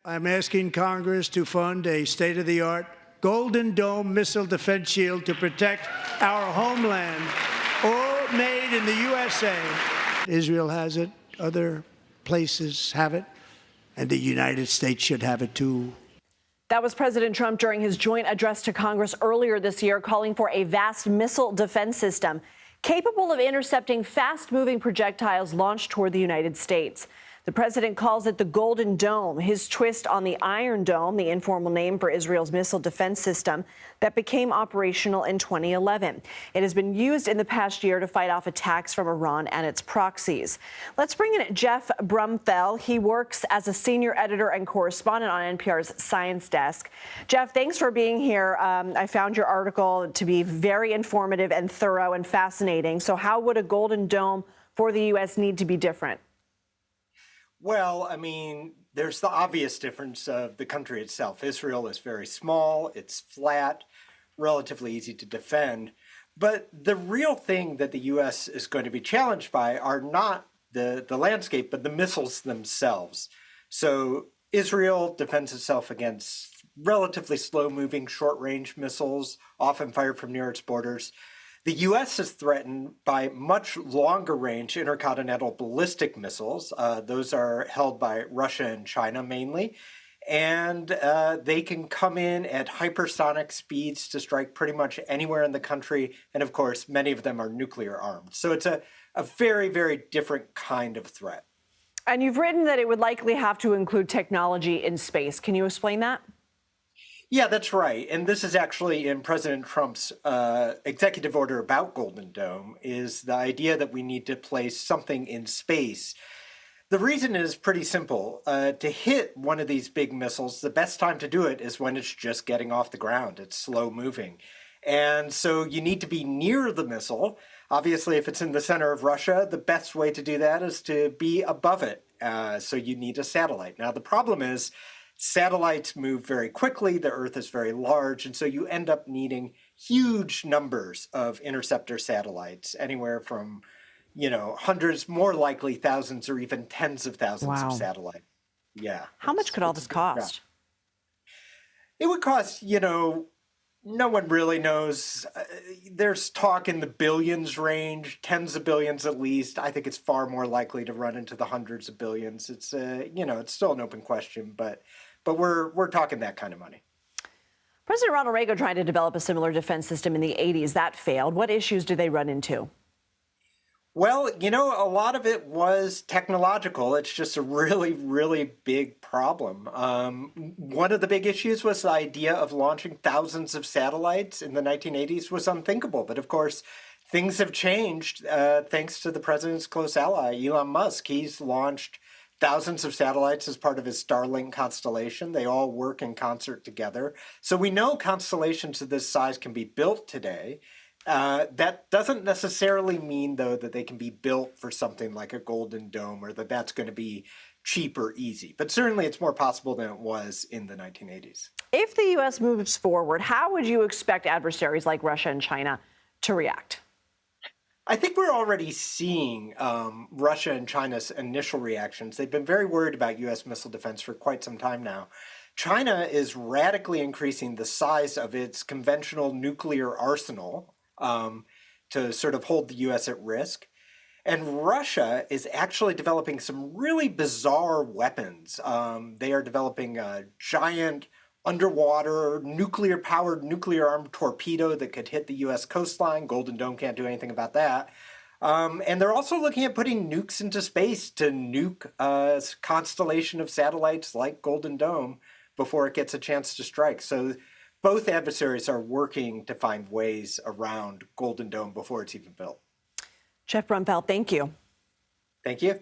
I'm asking Congress to fund a state-of-the-art Golden Dome missile defense shield to protect our homeland, all made in the USA. Israel has it, other places have it, and the United States should have it too. That was President Trump during his joint address to Congress earlier this year, calling for a vast missile defense system capable of intercepting fast-moving projectiles launched toward the United States. The president calls it the Golden Dome, his twist on the Iron Dome, the informal name for Israel's missile defense system that became operational in 2011. It has been used in the past year to fight off attacks from Iran and its proxies. Let's bring in Geoff Brumfiel. He works as a senior editor and correspondent on NPR's Science Desk. Geoff, thanks for being here. I found your article to be very informative and thorough and fascinating. So how would a Golden Dome for the U.S. need to be different? Well, I mean, there's the obvious difference of the country itself. Israel is very small, it's flat, relatively easy to defend. But the real thing that the U.S. is going to be challenged by are not the landscape, but the missiles themselves. So Israel defends itself against relatively slow-moving, short-range missiles, often fired from near its borders. The U.S. is threatened by much longer-range intercontinental ballistic missiles. Those are held by Russia and China mainly, and they can come in at hypersonic speeds to strike pretty much anywhere in the country, and of course, many of them are nuclear-armed. So it's a very, very different kind of threat. And you've written that it would likely have to include technology in space. Can you explain that? Yeah, that's right. And this is actually in President Trump's executive order about Golden Dome, is the idea that we need to place something in space. The reason is pretty simple. To hit one of these big missiles, the best time to do it is when it's just getting off the ground. It's slow moving. And so you need to be near the missile. Obviously, if it's in the center of Russia, the best way to do that is to be above it. So you need a satellite. Now, the problem is, satellites move very quickly, the Earth is very large, and so you end up needing huge numbers of interceptor satellites, anywhere from, hundreds, more likely thousands, or even tens of thousands of satellites. Yeah. How much could all this cost? It would cost, no one really knows. There's talk in the billions range, tens of billions at least. I think it's far more likely to run into the hundreds of billions. It's, it's still an open question, but we're talking that kind of money. President Ronald Reagan tried to develop a similar defense system in the 80s. That failed. What issues do they run into? Well, a lot of it was technological. It's just a really, really big problem. One of the big issues was the idea of launching thousands of satellites in the 1980s was unthinkable. But of course, things have changed thanks to the president's close ally, Elon Musk. He's launched thousands of satellites as part of his Starlink constellation. They all work in concert together. So we know constellations of this size can be built today. That doesn't necessarily mean, though, that they can be built for something like a Golden Dome or that that's going to be cheap or easy. But certainly it's more possible than it was in the 1980s. If the U.S. moves forward, how would you expect adversaries like Russia and China to react? I think we're already seeing Russia and China's initial reactions. They've been very worried about U.S. missile defense for quite some time now. China is radically increasing the size of its conventional nuclear arsenal to sort of hold the U.S. at risk. And Russia is actually developing some really bizarre weapons. They are developing a giant underwater nuclear-powered, nuclear-armed torpedo that could hit the U.S. coastline. Golden Dome can't do anything about that. And they're also looking at putting nukes into space to nuke a constellation of satellites like Golden Dome before it gets a chance to strike. So both adversaries are working to find ways around Golden Dome before it's even built. Geoff Brumfiel, thank you. Thank you.